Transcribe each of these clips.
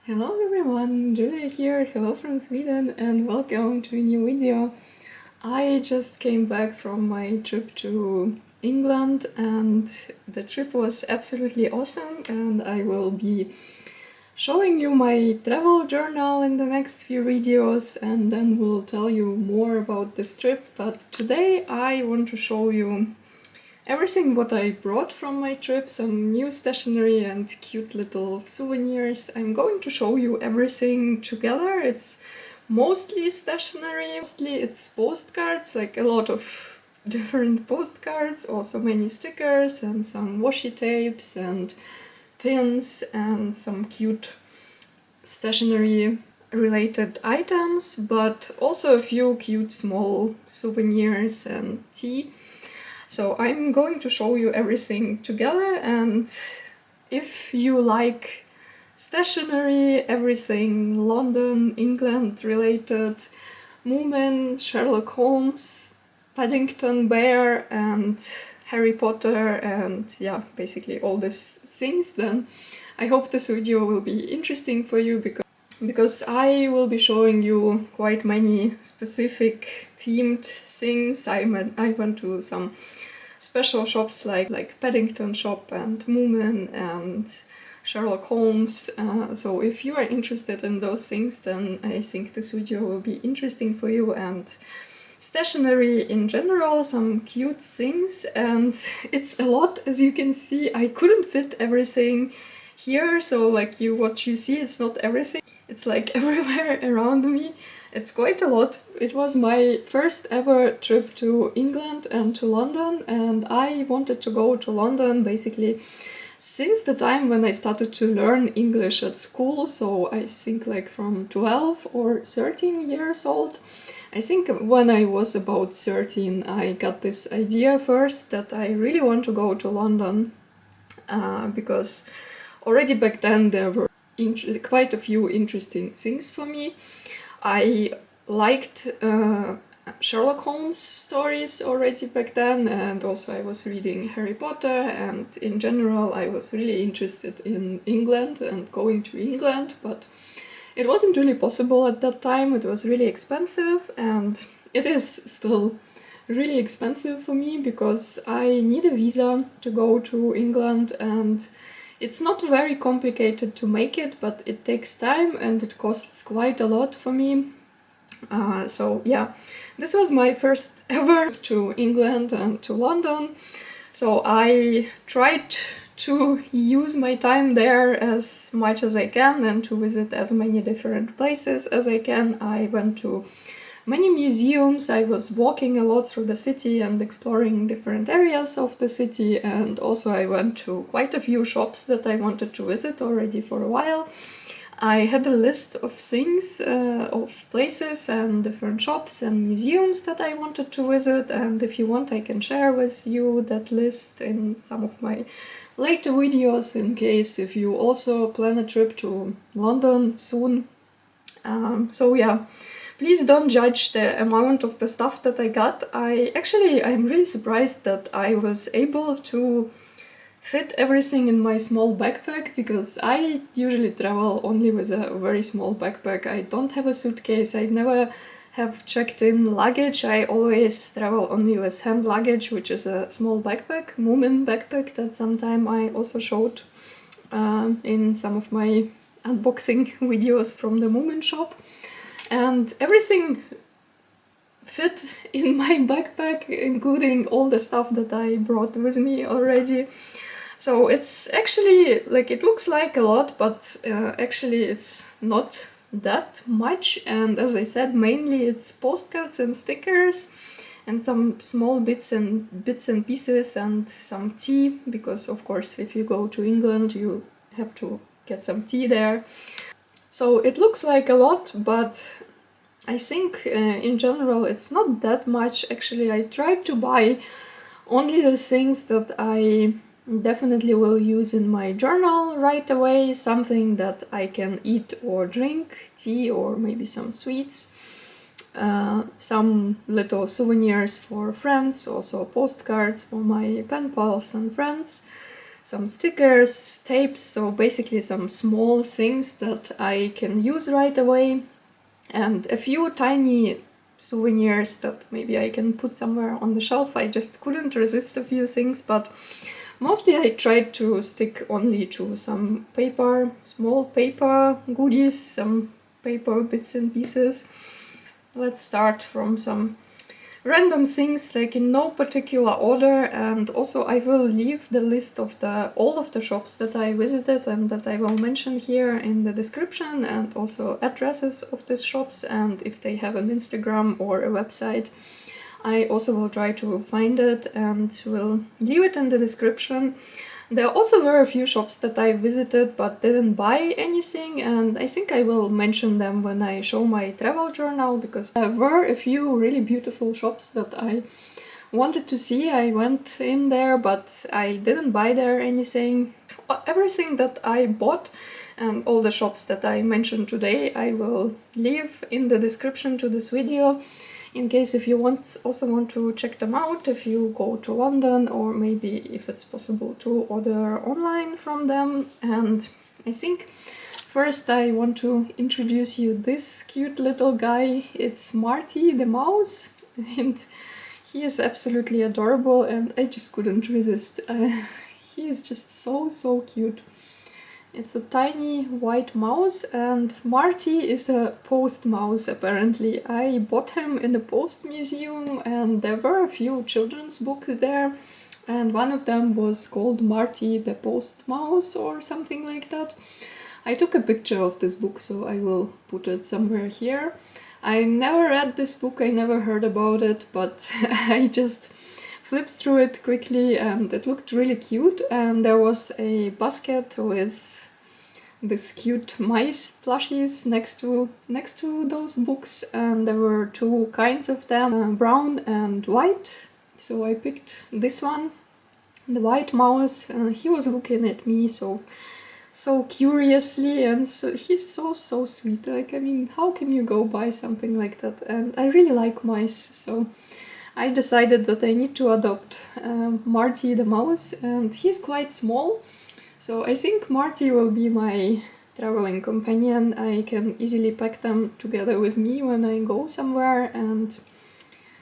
Hello everyone, Julia here, hello from Sweden and welcome to a new video. I just came back from my trip to England and the trip was absolutely awesome, and I will be showing you my travel journal in the next few videos and then we'll tell you more about this trip. But today I want to show you everything what I brought from my trip, some new stationery and cute little souvenirs. I'm going to show you everything together. It's mostly stationery, mostly it's postcards, like a lot of different postcards, also many stickers and some washi tapes and pins and some cute stationery related items, but also a few cute small souvenirs and tea. So I'm going to show you everything together, and if you like stationery, everything London, England related, Moomin, Sherlock Holmes, Paddington Bear and Harry Potter and yeah, basically all these things, then I hope this video will be interesting for you because I will be showing you quite many specific themed things. I went to some special shops like Paddington Shop and Moomin and Sherlock Holmes. So if you are interested in those things, then I think this video will be interesting for you. And stationery in general, some cute things, and it's a lot, as you can see. I couldn't fit everything here, so like what you see, it's not everything. It's like everywhere around me. It's quite a lot. It was my first ever trip to England and to London, and I wanted to go to London basically since the time when I started to learn English at school, so I think like from 12 or 13 years old. I think when I was about 13 I got this idea first that I really want to go to London because already back then there were quite a few interesting things for me. I liked Sherlock Holmes stories already back then, and also I was reading Harry Potter, and in general I was really interested in England and going to England, but it wasn't really possible at that time. It was really expensive, and it is still really expensive for me because I need a visa to go to England, and it's not very complicated to make it, but it takes time and it costs quite a lot for me. So yeah, this was my first ever to England and to London. So I tried to use my time there as much as I can and to visit as many different places as I can. I went to many museums. I was walking a lot through the city and exploring different areas of the city, and also I went to quite a few shops that I wanted to visit already for a while. I had a list of things, of places and different shops and museums that I wanted to visit, and if you want I can share with you that list in some of my later videos in case if you also plan a trip to London soon. So yeah. Please don't judge the amount of the stuff that I got. I'm really surprised that I was able to fit everything in my small backpack, because I usually travel only with a very small backpack. I don't have a suitcase, I never have checked in luggage. I always travel only with hand luggage, which is a small backpack, Moomin backpack, that sometime I also showed in some of my unboxing videos from the Moomin shop. And everything fit in my backpack, including all the stuff that I brought with me already. So it's actually, like, it looks like a lot, but actually it's not that much. And as I said, mainly it's postcards and stickers and some small bits and pieces and some tea, because of course if you go to England you have to get some tea there. So it looks like a lot, but I think in general it's not that much. Actually, I tried to buy only the things that I definitely will use in my journal right away, something that I can eat or drink, tea or maybe some sweets, some little souvenirs for friends, also postcards for my pen pals and friends, some stickers, tapes, so basically some small things that I can use right away, and a few tiny souvenirs that maybe I can put somewhere on the shelf. I just couldn't resist a few things, but mostly I tried to stick only to some paper, small paper goodies, some paper bits and pieces. Let's start from some random things, like in no particular order, and also I will leave the list of all of the shops that I visited and that I will mention here in the description, and also addresses of these shops, and if they have an Instagram or a website I also will try to find it and will leave it in the description. There also were a few shops that I visited but didn't buy anything, and I think I will mention them when I show my travel journal, because there were a few really beautiful shops that I wanted to see. I went in there but I didn't buy there anything. Everything that I bought and all the shops that I mentioned today I will leave in the description to this video, in case if you also want to check them out if you go to London, or maybe if it's possible to order online from them. And I think first I want to introduce you this cute little guy. It's Marty the mouse, and he is absolutely adorable and I just couldn't resist. He is just so cute. It's a tiny white mouse, and Marty is a post mouse apparently. I bought him in the Post Museum and there were a few children's books there, and one of them was called Marty the Post Mouse or something like that. I took a picture of this book, so I will put it somewhere here. I never read this book, I never heard about it, but I just flipped through it quickly and it looked really cute, and there was a basket with this cute mice plushies next to those books, and there were two kinds of them, brown and white. So I picked this one, the white mouse, and he was looking at me so curiously, and he's so sweet. Like, I mean, how can you go buy something like that? And I really like mice, so I decided that I need to adopt Marty the mouse, and he's quite small. So I think Marty will be my traveling companion. I can easily pack them together with me when I go somewhere, and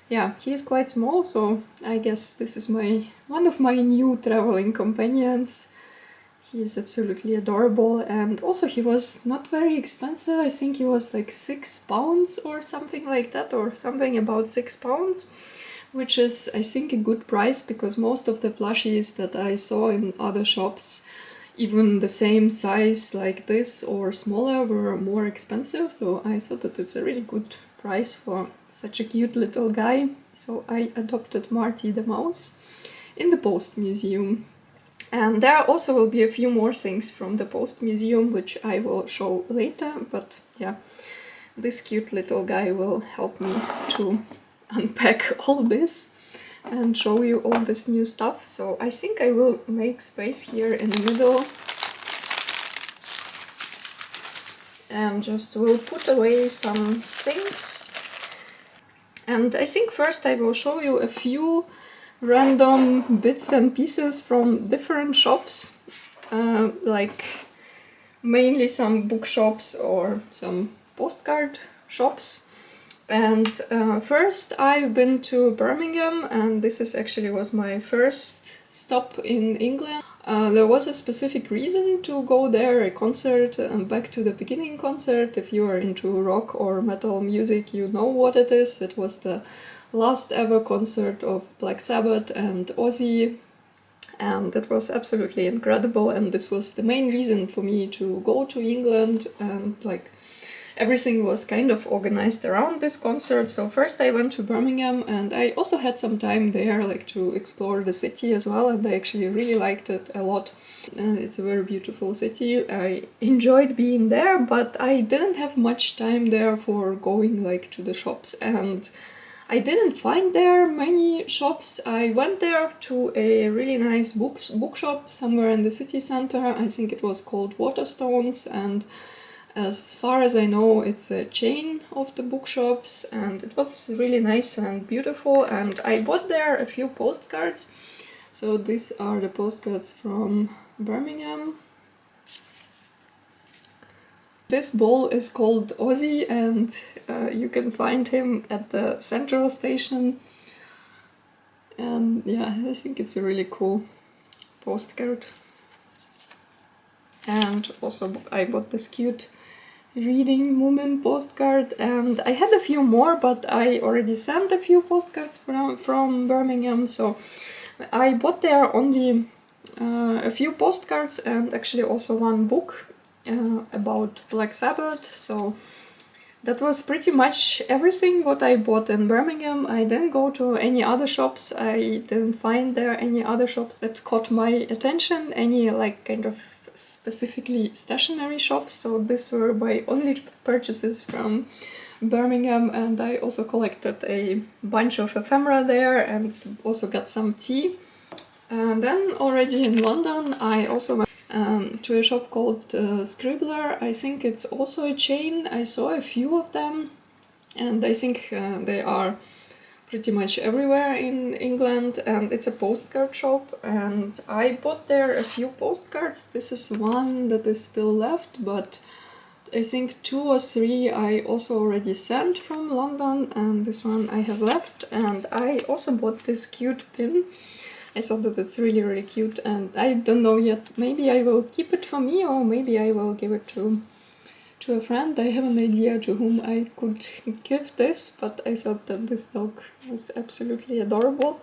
yeah, he is quite small, so I guess this is one of my new traveling companions. He is absolutely adorable, and also he was not very expensive. I think he was like £6 or something like that, or something about £6, which is, I think, a good price, because most of the plushies that I saw in other shops, even the same size like this or smaller, were more expensive. So I thought that it's a really good price for such a cute little guy. So I adopted Marty the mouse in the Post Museum. And there also will be a few more things from the Post Museum, which I will show later. But yeah, this cute little guy will help me to unpack all this and show you all this new stuff. So I think I will make space here in the middle and just will put away some things. And I think first I will show you a few random bits and pieces from different shops, like mainly some bookshops or some postcard shops. And first I've been to Birmingham, and this is actually was my first stop in England. There was a specific reason to go there, a concert, Back to the Beginning concert. If you are into rock or metal music, you know what it is. It was the last ever concert of Black Sabbath and Ozzy, and it was absolutely incredible, and this was the main reason for me to go to England, and like everything was kind of organized around this concert. So first I went to Birmingham, and I also had some time there like to explore the city as well, and I actually really liked it a lot. It's a very beautiful city. I enjoyed being there, but I didn't have much time there for going like to the shops, and I didn't find there many shops. I went there to a really nice bookshop somewhere in the city center. I think it was called Waterstones, and as far as I know, it's a chain of the bookshops, and it was really nice and beautiful, and I bought there a few postcards. So these are the postcards from Birmingham. This ball is called Ozzy, and you can find him at the Central Station. And yeah, I think it's a really cool postcard. And also I bought this cute reading Moomin postcard, and I had a few more, but I already sent a few postcards from Birmingham, so I bought there only a few postcards and actually also one book about Black Sabbath. So that was pretty much everything what I bought in Birmingham. I didn't go to any other shops. I didn't find there any other shops that caught my attention, any like kind of specifically stationery shops. So these were my only purchases from Birmingham, and I also collected a bunch of ephemera there and also got some tea. And then already in London I also went to a shop called Scribbler. I think it's also a chain. I saw a few of them, and I think they are pretty much everywhere in England, and it's a postcard shop, and I bought there a few postcards. This is one that is still left, but I think 2 or 3 I also already sent from London, and this one I have left. And I also bought this cute pin. I thought that it's really cute, and I don't know yet, maybe I will keep it for me or maybe I will give it to a friend. I have an idea to whom I could give this, but I thought that this dog was absolutely adorable.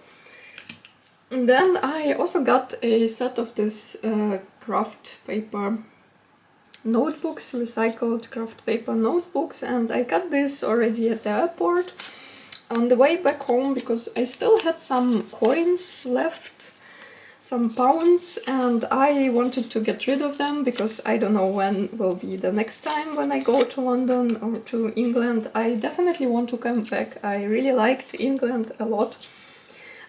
And then I also got a set of this craft paper notebooks, recycled craft paper notebooks, and I got this already at the airport on the way back home because I still had some coins left, some pounds, and I wanted to get rid of them because I don't know when will be the next time when I go to London or to England. I definitely want to come back. I really liked England a lot,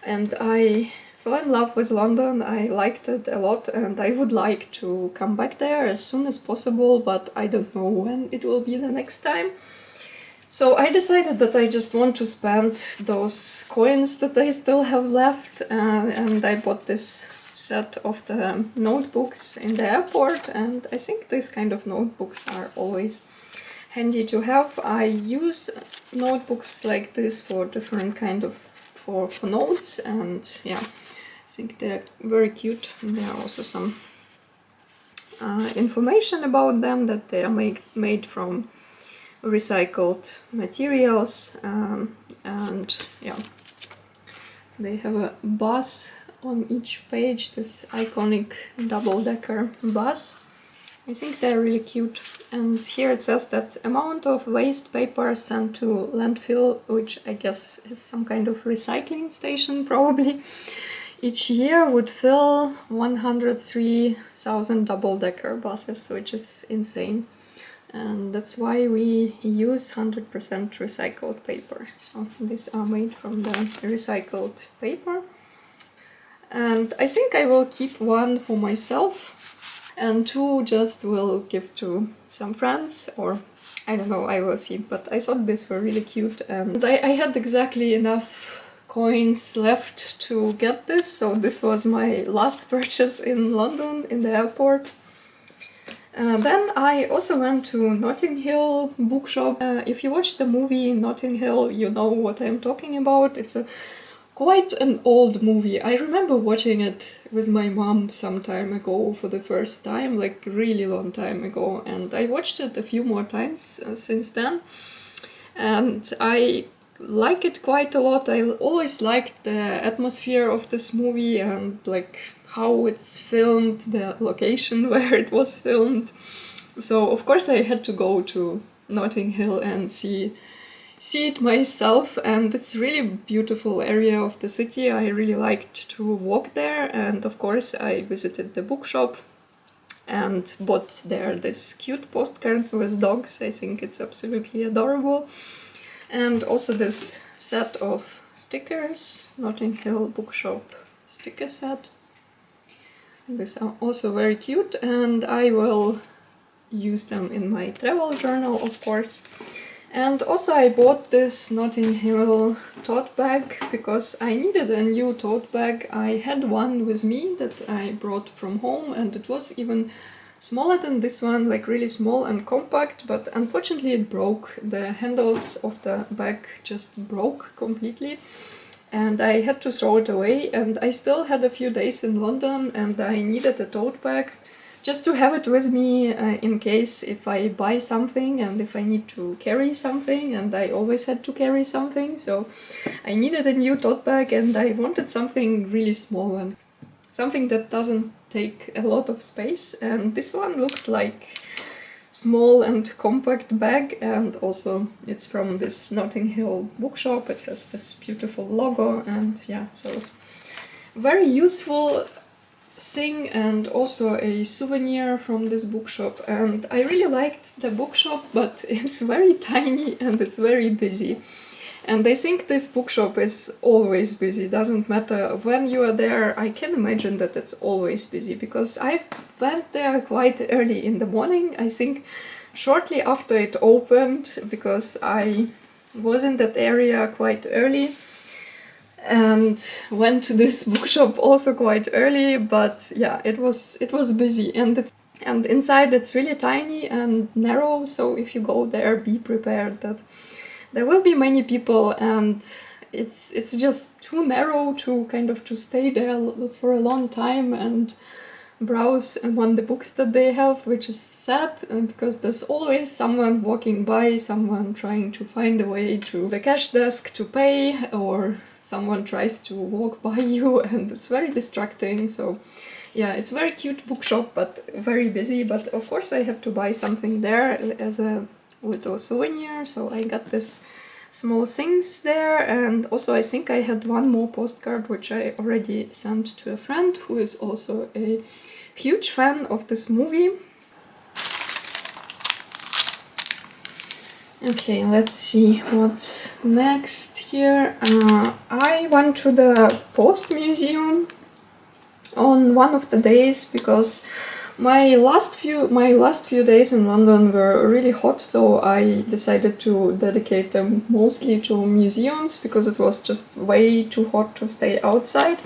and I fell in love with London. I liked it a lot, and I would like to come back there as soon as possible, but I don't know when it will be the next time. So I decided that I just want to spend those coins that I still have left, and I bought this set of the notebooks in the airport, and I think these kind of notebooks are always handy to have. I use notebooks like this for different kind of for notes, and yeah, I think they're very cute. And there are also some information about them, that they are made from recycled materials, and yeah, they have a bus on each page, this iconic double-decker bus. I think they're really cute. And here it says that amount of waste paper sent to landfill, which I guess is some kind of recycling station probably, each year would fill 103,000 double-decker buses, which is insane. And that's why we use 100% recycled paper. So these are made from the recycled paper. And I think I will keep one for myself, and 2 just will give to some friends, or I don't know, I will see. But I thought these were really cute, and I had exactly enough coins left to get this. So this was my last purchase in London in the airport. Then I also went to Notting Hill bookshop. If you watched the movie Notting Hill, you know what I'm talking about. It's quite an old movie. I remember watching it with my mom some time ago for the first time, like really long time ago, and I watched it a few more times since then. And I like it quite a lot. I always liked the atmosphere of this movie and like how it's filmed, the location where it was filmed. So of course I had to go to Notting Hill and see it myself, and it's really beautiful area of the city. I really liked to walk there, and of course I visited the bookshop and bought there this cute postcards with dogs. I think it's absolutely adorable. And also this set of stickers, Notting Hill bookshop sticker set. These are also very cute, and I will use them in my travel journal, of course. And also I bought this Notting Hill tote bag because I needed a new tote bag. I had one with me that I brought from home, and it was even smaller than this one, like really small and compact, but unfortunately it broke. The handles of the bag just broke completely and I had to throw it away, and I still had a few days in London and I needed a tote bag just to have it with me in case if I buy something and if I need to carry something, and I always had to carry something, so I needed a new tote bag and I wanted something really small and something that doesn't take a lot of space, and this one looked like small and compact bag, and also it's from this Notting Hill bookshop. It has this beautiful logo, and yeah, so it's very useful thing and also a souvenir from this bookshop. And I really liked the bookshop, but it's very tiny and it's very busy. And I think this bookshop is always busy, doesn't matter when you are there. I can imagine that it's always busy because I went there quite early in the morning, I think shortly after it opened, because I was in that area quite early and went to this bookshop also quite early. But yeah, it was busy, and inside it's really tiny and narrow, so if you go there, be prepared that there will be many people, and it's just too narrow to kind of to stay there for a long time and browse among the books that they have, which is sad, and because there's always someone walking by, someone trying to find a way to the cash desk to pay, or someone tries to walk by you, and it's very distracting. So yeah, it's a very cute bookshop, but very busy. But of course I have to buy something there as a little souvenir, so I got this small things there. And also I think I had one more postcard which I already sent to a friend who is also a huge fan of this movie. Okay, let's see what's next here. I went to the Post Museum on one of the days because my last few days in London were really hot, so I decided to dedicate them mostly to museums because it was just way too hot to stay outside.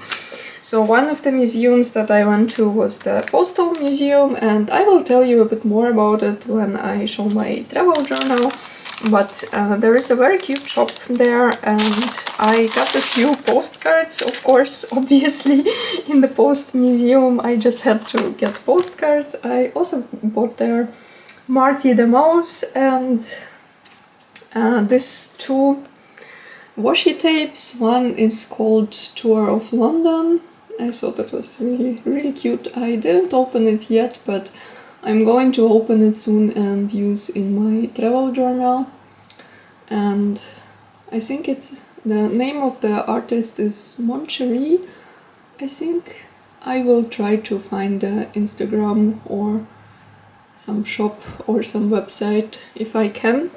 So one of the museums that I went to was the Postal Museum, and I will tell you a bit more about it when I show my travel journal. But there is a very cute shop there, and I got a few postcards, of course, obviously. In the Post Museum I just had to get postcards. I also bought there Marty the mouse and these two washi tapes. One is called Tour of London. I thought that was really cute. I didn't open it yet, but I'm going to open it soon and use in my travel journal. And I think the name of the artist is Moncherie, I think. I will try to find the Instagram or some shop or some website if I can.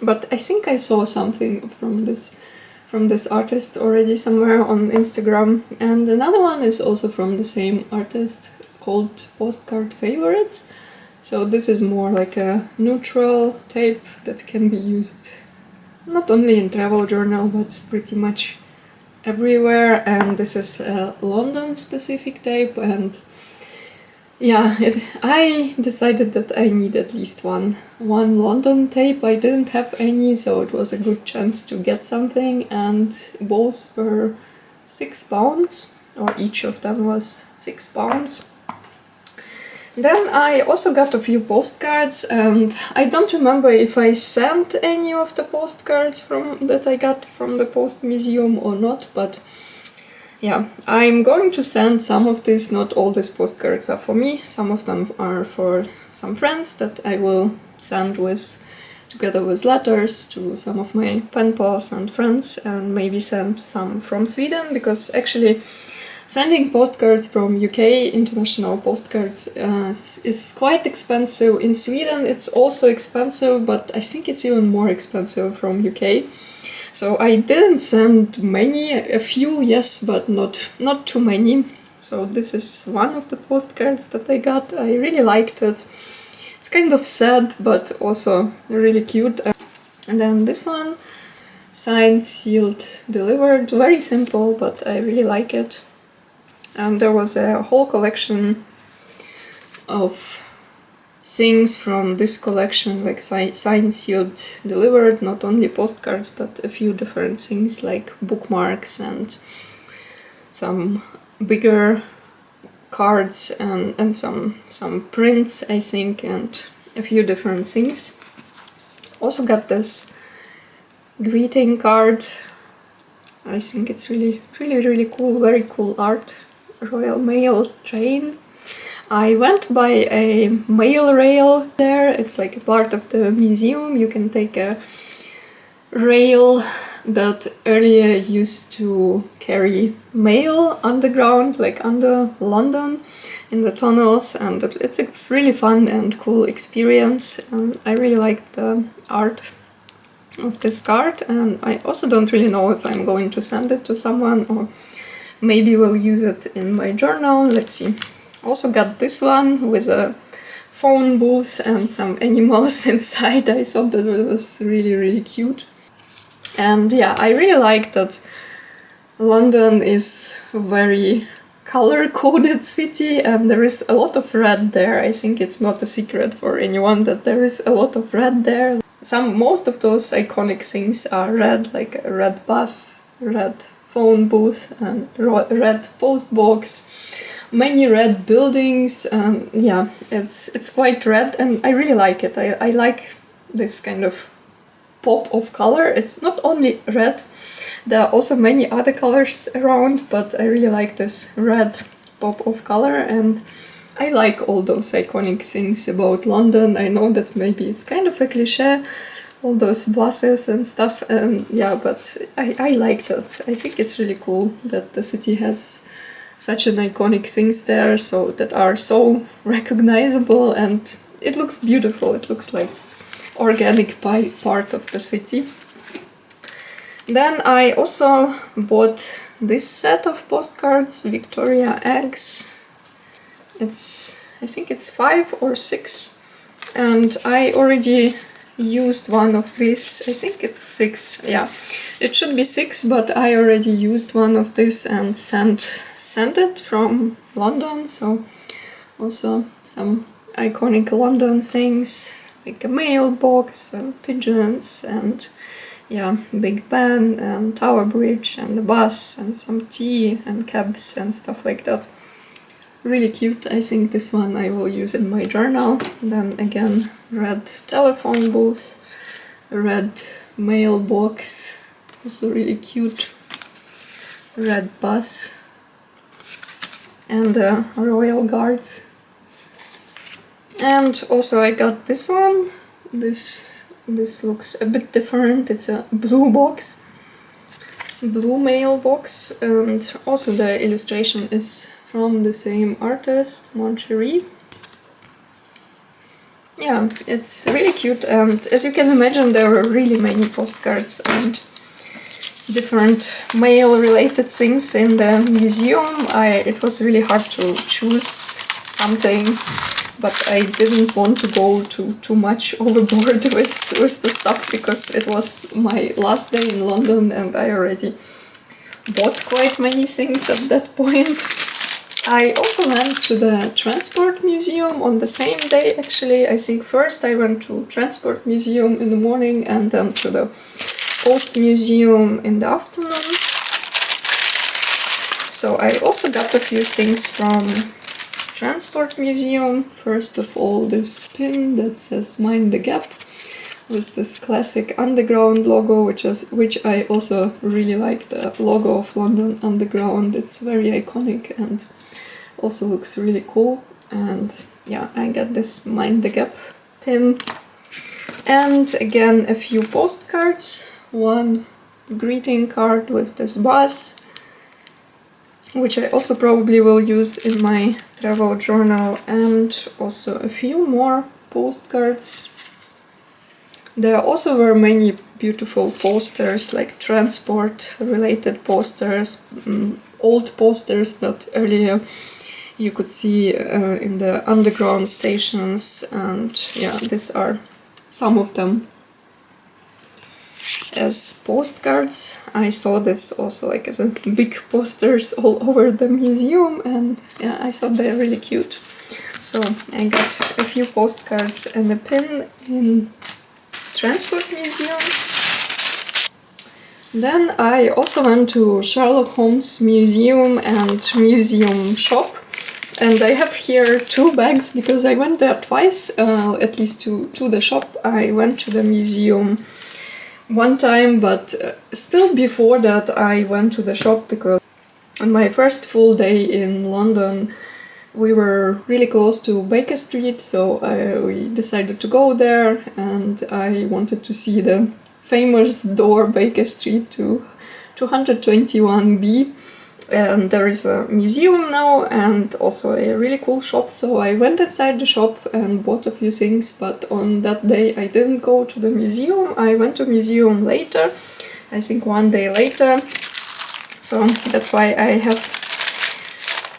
But I think I saw something from this artist already somewhere on Instagram. And another one is also from the same artist, called Postcard Favorites. So this is more like a neutral tape that can be used not only in travel journal but pretty much everywhere. And this is a London specific tape, and yeah, I decided that I need at least one London tape. I didn't have any, so it was a good chance to get something, and both were £6, or each of them was £6. Then I also got a few postcards, and I don't remember if I sent any of the postcards that I got from the Post Museum or not, but yeah, I'm going to send some of these. Not all these postcards are for me, some of them are for some friends that I will send together with letters to some of my pen pals and friends, and maybe send some from Sweden, because actually sending postcards from UK, international postcards, is quite expensive. In Sweden it's also expensive, but I think it's even more expensive from UK. So I didn't send many, a few yes, but not too many. So this is one of the postcards that I got. I really liked it. It's kind of sad, but also really cute. And then this one, signed, sealed, delivered. Very simple, but I really like it. And there was a whole collection of things from this collection, like signed, sealed, delivered, not only postcards, but a few different things like bookmarks and some bigger cards and some prints, I think, and a few different things. Also got this greeting card. I think it's really cool, very cool art. Royal Mail train. I went by a mail rail there. It's like a part of the museum. You can take a rail that earlier used to carry mail underground, like under London in the tunnels, and it's a really fun and cool experience. And I really like the art of this card, and I also don't really know if I'm going to send it to someone or maybe we'll use it in my journal. Let's see. Also got this one with a phone booth and some animals inside. I thought that it was really cute. And yeah, I really like that London is a very color-coded city and there is a lot of red there. I think it's not a secret for anyone that there is a lot of red there. Most of those iconic things are red, like a red bus, red phone booth and red post box, many red buildings, and yeah, it's quite red and I really like it. I like this kind of pop of color. It's not only red, there are also many other colors around, but I really like this red pop of color, and I like all those iconic things about London. I know that maybe it's kind of a cliche, all those buses and stuff, and yeah, but I like that. I think it's really cool that the city has such an iconic things there, so that are so recognizable, and it looks beautiful. It looks like organic part of the city. Then I also bought this set of postcards, Victoria Eggs. I think it's 5 or 6, and I already used one of these. I think it's 6, yeah, it should be 6, but I already used one of this and sent it from London. So also some iconic London things like a mailbox and pigeons and yeah, Big Ben and Tower Bridge and the bus and some tea and cabs and stuff like that. Really cute. I think this one I will use in my journal. Then again, red telephone booth, red mailbox, also really cute, red bus, and royal guards. And also I got this one. This looks a bit different. It's a blue box, blue mailbox, and also the illustration is from the same artist, Marty. Yeah, it's really cute, and as you can imagine, there were really many postcards and different mail-related things in the museum. It was really hard to choose something, but I didn't want to go too much overboard with the stuff, because it was my last day in London and I already bought quite many things at that point. I also went to the Transport Museum on the same day, actually. I think first I went to Transport Museum in the morning and then to the Postal Museum in the afternoon. So I also got a few things from Transport Museum. First of all, this pin that says "Mind the Gap" with this classic underground logo, which I also really like, the logo of London Underground. It's very iconic and also looks really cool. And yeah, I got this "Mind the Gap" pin. And again, a few postcards. One greeting card with this bus, which I also probably will use in my travel journal, and also a few more postcards. There also were many beautiful posters, like transport related posters, old posters that earlier you could see in the underground stations, and yeah, these are some of them. as postcards. I saw this also like as a big posters all over the museum, and yeah, I thought they're really cute. So I got a few postcards and a pin in Transport Museum. Then I also went to Sherlock Holmes Museum and Museum Shop. And I have here 2 bags because I went there twice, at least to the shop. I went to the museum one time, but still before that I went to the shop because on my first full day in London we were really close to Baker Street, so we decided to go there, and I wanted to see the famous door Baker Street to 221B. And there is a museum now and also a really cool shop, so I went inside the shop and bought a few things, but on that day I didn't go to the museum. I went to museum later, I think one day later, so that's why I have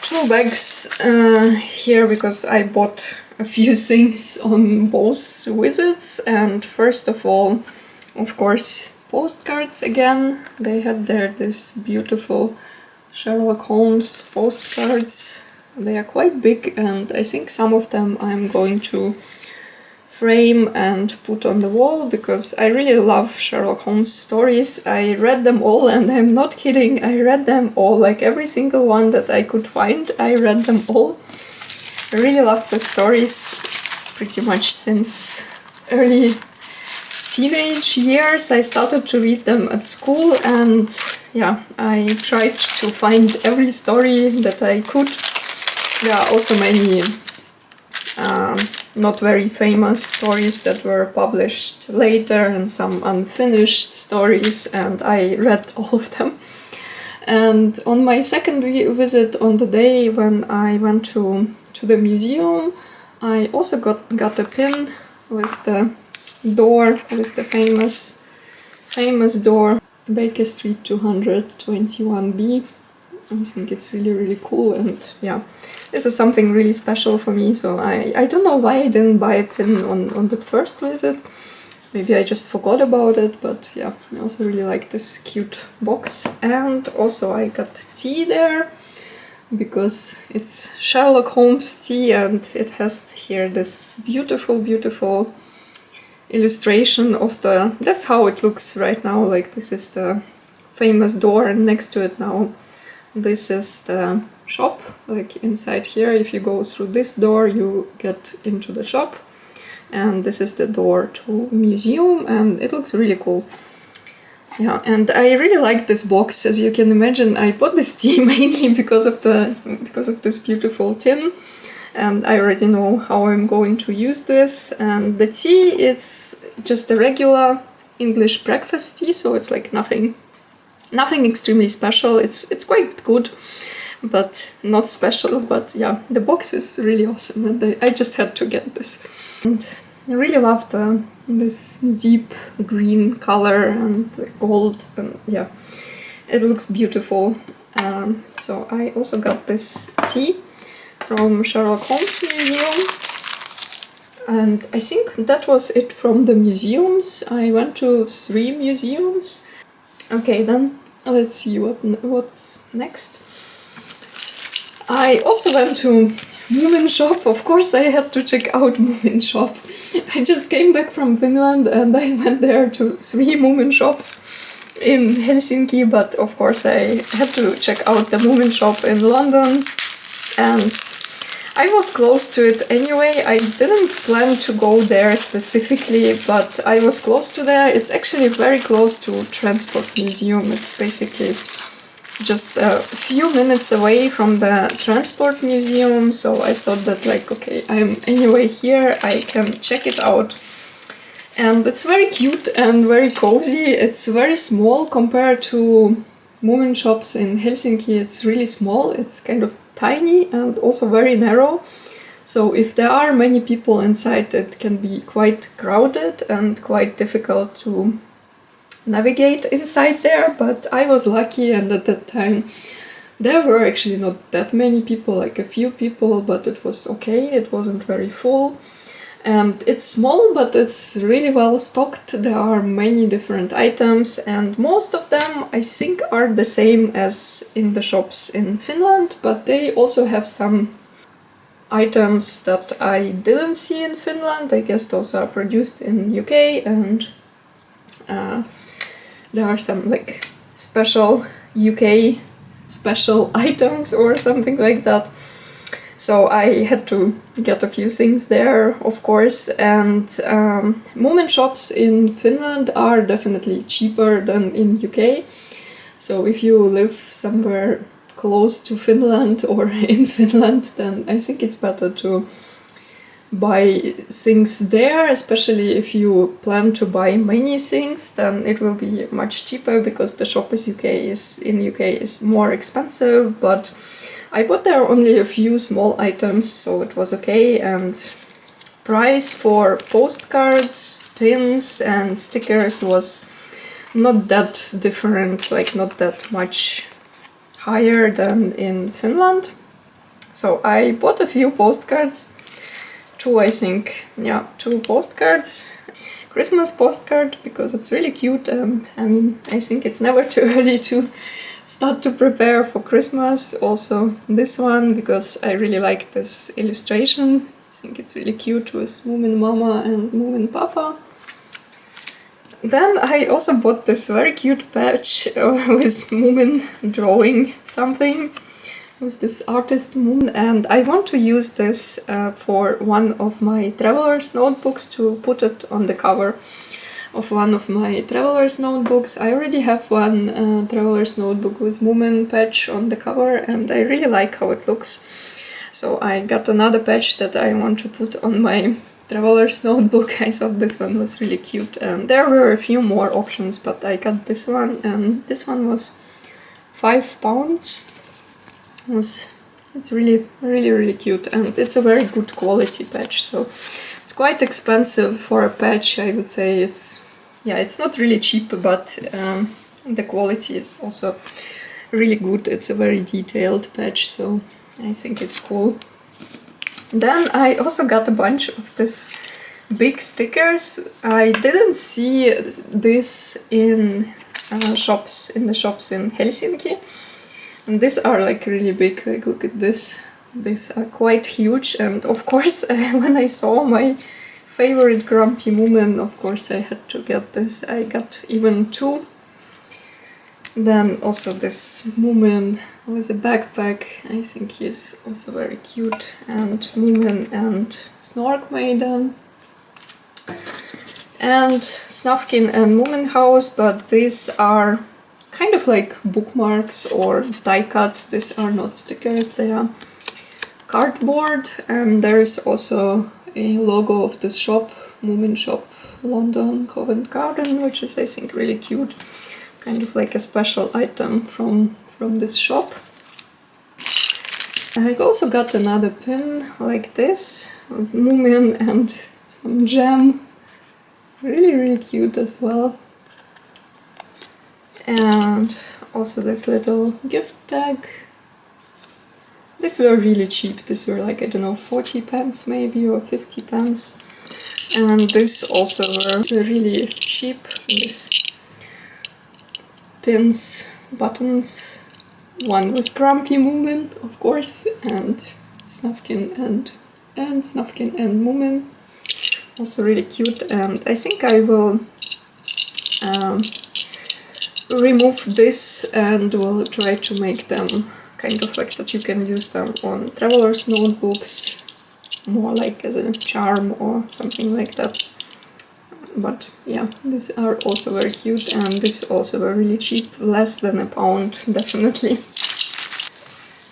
2 bags here, because I bought a few things on both visits. And first of all, of course, postcards again. They had there this beautiful Sherlock Holmes postcards. They are quite big, and I think some of them I'm going to frame and put on the wall because I really love Sherlock Holmes stories. I read them all, and I'm not kidding, I read them all, like every single one that I could find, I read them all. I really love the stories pretty much since early teenage years. I started to read them at school, and yeah, I tried to find every story that I could. There are also many not very famous stories that were published later, and some unfinished stories, and I read all of them. And on my second visit, on the day when I went to the museum, I also got a pin with the door, with the famous door, Baker Street 221B. I think it's really cool, and yeah, this is something really special for me. So I don't know why I didn't buy a pin on the first visit. Maybe I just forgot about it, but yeah, I also really like this cute box. And also I got tea there because it's Sherlock Holmes tea, and it has here this beautiful illustration of the, that's how it looks right now, like this is the famous door, and next to it now this is the shop, like inside here. If you go through this door you get into the shop, and this is the door to museum, and it looks really cool. Yeah, and I really like this box. As you can imagine, I bought this tea mainly because of this beautiful tin, and I already know how I'm going to use this. And the tea, it's just a regular English breakfast tea, so it's like nothing extremely special. It's quite good, but not special. But yeah, the box is really awesome, and I just had to get this. And I really love this deep green color and the gold, and yeah, it looks beautiful. So I also got this tea from Sherlock Holmes Museum, and I think that was it from the museums. I went to 3 museums. Okay, then let's see what's next. I also went to Moomin Shop. Of course I had to check out Moomin Shop. I just came back from Finland and I went there to 3 Moomin shops in Helsinki, but of course I had to check out the Moomin Shop in London, and I was close to it anyway. I didn't plan to go there specifically, but I was close to there. It's actually very close to Transport Museum. It's basically just a few minutes away from the Transport Museum, so I thought that, like, okay, I'm anyway here, I can check it out. And it's very cute and very cozy. It's very small compared to Moomin shops in Helsinki. It's really small, it's kind of tiny and also very narrow. So if there are many people inside, it can be quite crowded and quite difficult to navigate inside there, but I was lucky, and at that time there were actually not that many people, like a few people, but it was okay, it wasn't very full. And it's small, but it's really well stocked. There are many different items, and most of them I think are the same as in the shops in Finland, but they also have some items that I didn't see in Finland. I guess those are produced in UK, and there are some like special UK special items or something like that. So I had to get a few things there, of course, and Moomin shops in Finland are definitely cheaper than in UK. So if you live somewhere close to Finland or in Finland, then I think it's better to buy things there, especially if you plan to buy many things, then it will be much cheaper because the shop in UK is more expensive, but I bought there only a few small items, so it was okay, and price for postcards, pins and stickers was not that different, like not that much higher than in Finland. So I bought a few postcards, two postcards. Christmas postcard, because it's really cute, and I mean, I think it's never too early to start to prepare for Christmas. Also this one, because I really like this illustration. I think it's really cute with Moomin Mama and Moomin Papa. Then I also bought this very cute patch with Moomin drawing something, with this artist Moomin, and I want to use this for one of my traveler's notebooks, to put it on the cover of one of my traveler's notebooks. I already have one traveler's notebook with Moomin patch on the cover, and I really like how it looks. So I got another patch that I want to put on my traveler's notebook. I thought this one was really cute, and there were a few more options, but I got this one, and this one was £5. It's really cute, and it's a very good quality patch, so it's quite expensive for a patch, I would say. It's not really cheap, but the quality is also really good. It's a very detailed patch, so I think it's cool. Then I also got a bunch of this big stickers. I didn't see this in the shops in Helsinki. And these are like really big, like look at this. These are quite huge, and of course when I saw my favorite Grumpy Moomin, of course I had to get this. I got even two. Then also this Moomin with a backpack, I think he's also very cute, and Moomin and Snork Maiden. And Snufkin and Moomin House, but these are kind of like bookmarks or die cuts. These are not stickers, they are cardboard, and there's also a logo of this shop, Moomin Shop, London, Covent Garden, which is I think really cute, kind of like a special item from this shop. I also got another pin like this with Moomin and some gem, really cute as well. And also this little gift tag. These were really cheap. These were like, I don't know, 40 pence maybe, or 50 pence. And these also were really cheap. These pins, buttons. One was Grumpy Moomin, of course, and Snufkin and Moomin. Also really cute, and I think I will remove this and will try to make them kind of like that you can use them on traveler's notebooks, more like as a charm or something like that. But yeah, these are also very cute, and these also were really cheap, less than £1 definitely.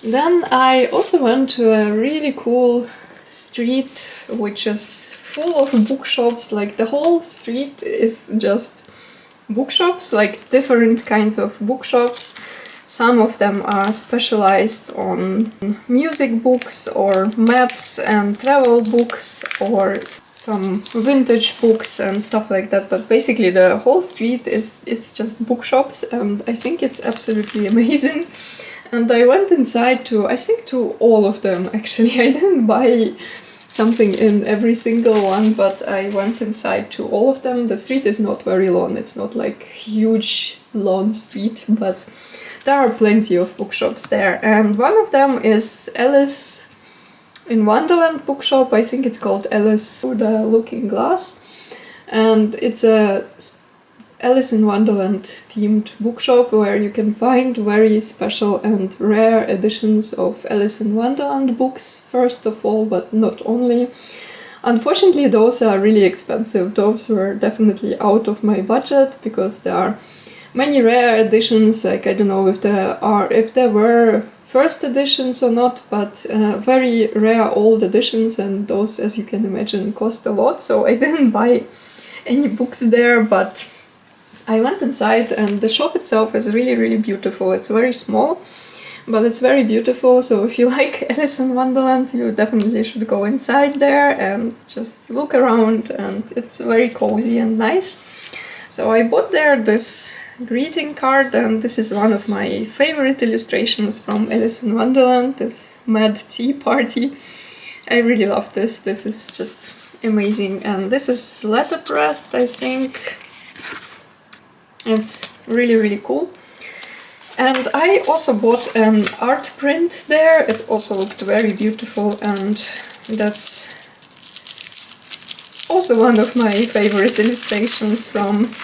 Then I also went to a really cool street which is full of bookshops. Like the whole street is just bookshops, like different kinds of bookshops. Some of them are specialized on music books or maps and travel books or some vintage books and stuff like that, but basically the whole street it's just bookshops, and I think it's absolutely amazing. And I went inside to all of them actually. I didn't buy something in every single one, but I went inside to all of them. The street is not very long, it's not like huge long street, but there are plenty of bookshops there. And one of them is Alice in Wonderland bookshop. I think it's called Alice through the Looking Glass. And it's a Alice in Wonderland themed bookshop where you can find very special and rare editions of Alice in Wonderland books, first of all, but not only. Unfortunately, those are really expensive. Those were definitely out of my budget because there are many rare editions, like I don't know if there were first editions or not, but very rare old editions, and those, as you can imagine, cost a lot. So I didn't buy any books there, but I went inside, and the shop itself is really, really beautiful. It's very small, but it's very beautiful. So if you like Alice in Wonderland, you definitely should go inside there and just look around, and it's very cozy and nice. So I bought there this greeting card, and this is one of my favorite illustrations from Alice in Wonderland, this mad tea party. I really love this. This is just amazing, and this is letterpressed, I think. It's really, really cool. And I also bought an art print there. It also looked very beautiful, and that's also one of my favorite illustrations from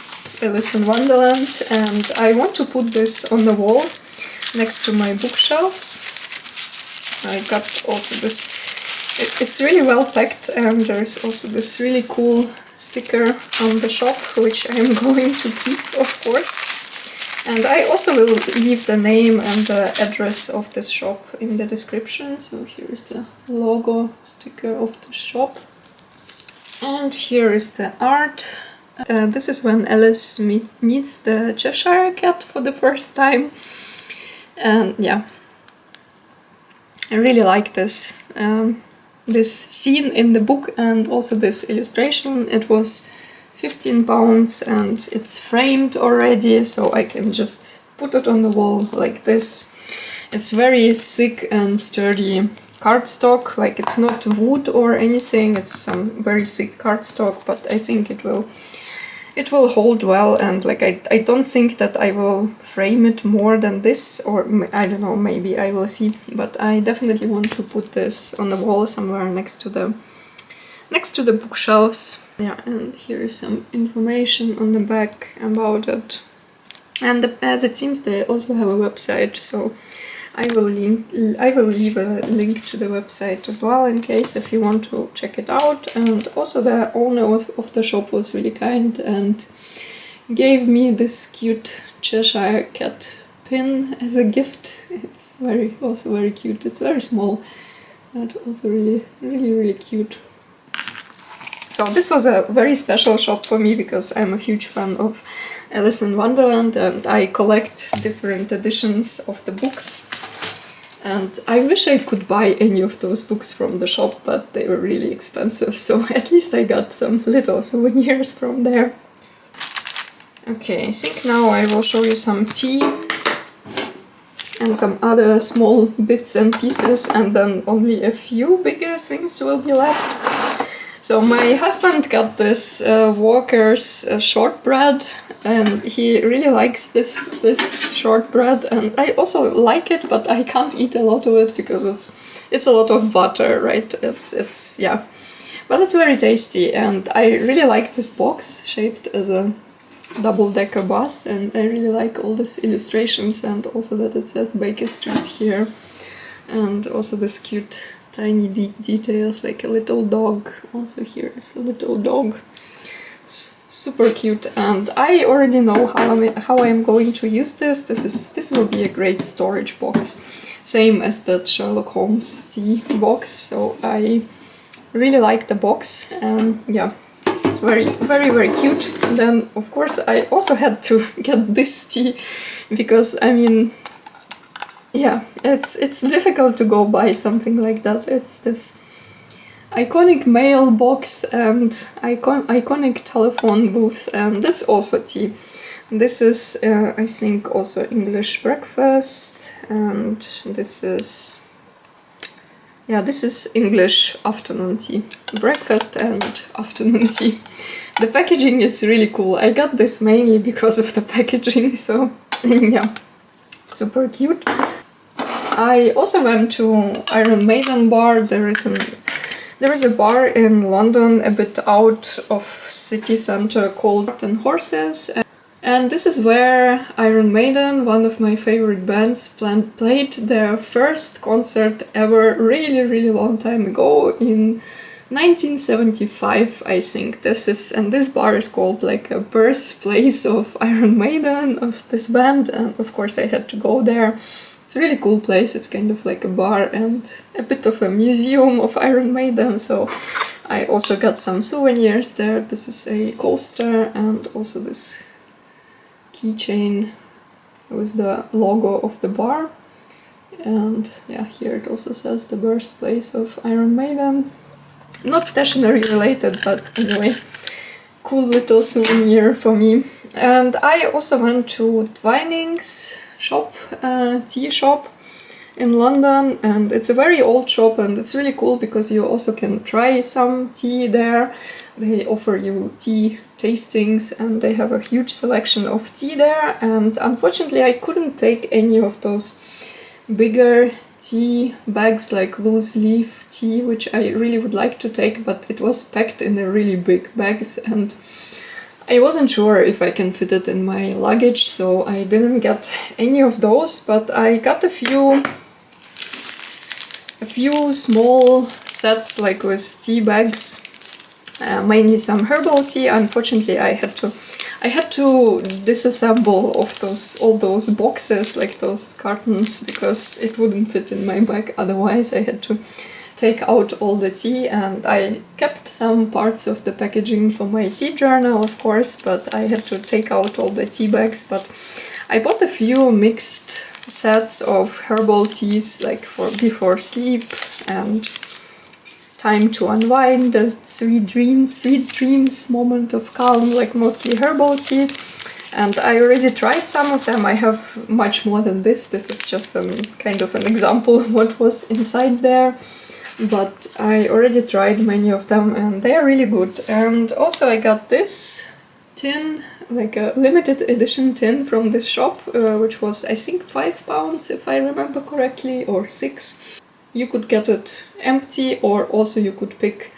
Alice in Wonderland. And I want to put this on the wall next to my bookshelves. I got also this, it's really well packed, and there's also this really cool sticker on the shop, which I am going to keep, of course. And I also will leave the name and the address of this shop in the description. So here is the logo sticker of the shop. And here is the art. This is when Alice meets the Cheshire Cat for the first time. And yeah, I really like this. This scene in the book, and also this illustration. It was £15 and it's framed already, so I can just put it on the wall like this. It's very thick and sturdy cardstock, like it's not wood or anything, it's some very thick cardstock, but I think it will hold well, and like I don't think that I will frame it more than this, or I don't know, maybe I will see, but I definitely want to put this on the wall somewhere next to the bookshelves. Yeah, and here is some information on the back about it. And as it seems, they also have a website, so I will leave a link to the website as well, in case if you want to check it out. And also the owner of the shop was really kind and gave me this cute Cheshire Cat pin as a gift. It's also very cute. It's very small, but also really cute. So this was a very special shop for me because I'm a huge fan of Alice in Wonderland, and I collect different editions of the books. And I wish I could buy any of those books from the shop, but they were really expensive, so at least I got some little souvenirs from there. Okay, I think now I will show you some tea and some other small bits and pieces, and then only a few bigger things will be left. So my husband got this Walker's shortbread, and he really likes this shortbread, and I also like it, but I can't eat a lot of it because it's a lot of butter, right? It's yeah, but it's very tasty, and I really like this box shaped as a double-decker bus, and I really like all these illustrations, and also that it says Baker Street here, and also this cute tiny details, like a little dog. Also here is a little dog. It's super cute, and I already know how I'm going to use this. This will be a great storage box, same as that Sherlock Holmes tea box. So I really like the box, and yeah, it's very cute. And then of course I also had to get this tea because I mean, yeah, it's difficult to go buy something like that. It's this iconic mailbox and iconic telephone booth, and that's also tea. This is, I think, also English breakfast, and this is Yeah, this is English afternoon tea. Breakfast and afternoon tea. The packaging is really cool. I got this mainly because of the packaging, so yeah, super cute. I also went to Iron Maiden bar. There is a bar in London, a bit out of city center, called Horses. And this is where Iron Maiden, one of my favorite bands, played their first concert ever, really long time ago, in 1975, I think. This bar is called like a birthplace of Iron Maiden, of this band, and of course I had to go there. It's a really cool place. It's kind of like a bar and a bit of a museum of Iron Maiden, so I also got some souvenirs there. This is a coaster and also this keychain with the logo of the bar, and yeah, here it also says the birthplace of Iron Maiden. Not stationery related, but anyway, cool little souvenir for me. And I also went to Twinings shop, tea shop in London, and it's a very old shop and it's really cool because you also can try some tea there. They offer you tea tastings and they have a huge selection of tea there, and unfortunately I couldn't take any of those bigger tea bags like loose leaf tea, which I really would like to take, but it was packed in a really big bags and I wasn't sure if I can fit it in my luggage, so I didn't get any of those, but I got a few small sets like with tea bags. Mainly some herbal tea. Unfortunately, I had to disassemble of all those boxes, like those cartons, because it wouldn't fit in my bag. Otherwise, I had to take out all the tea, and I kept some parts of the packaging for my tea journal, of course, but I had to take out all the tea bags. But I bought a few mixed sets of herbal teas, like for before sleep and time to unwind, the sweet dreams moment of calm, like mostly herbal tea. And I already tried some of them. I have much more than this. This is just kind of an example of what was inside there. But I already tried many of them and they are really good. And also I got this tin, like a limited edition tin from this shop, which was I think £5 if I remember correctly, or 6. You could get it empty, or also you could pick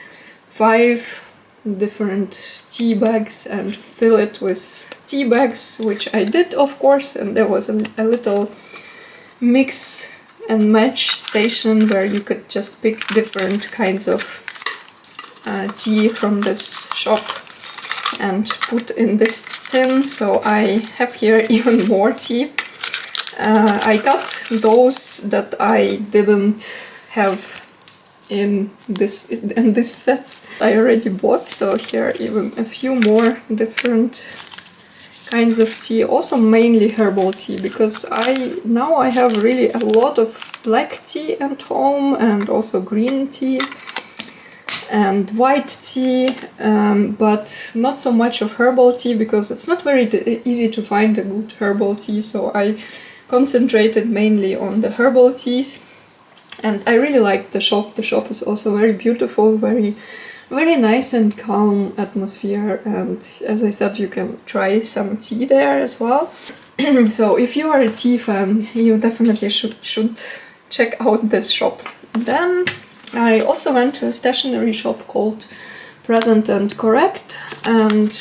5 different tea bags and fill it with tea bags, which I did, of course, and there was a little mix and match station where you could just pick different kinds of tea from this shop and put in this tin. So I have here even more tea. I got those that I didn't have in this sets I already bought, so here even a few more different kinds of tea, also mainly herbal tea, because now I have really a lot of black tea at home and also green tea and white tea, but not so much of herbal tea because it's not very easy to find a good herbal tea, so I concentrated mainly on the herbal teas. And I really like the shop. The shop is also very beautiful, very nice and calm atmosphere, and as I said, you can try some tea there as well. So if you are a tea fan, you definitely should check out this shop. Then I also went to a stationery shop called Present and Correct, and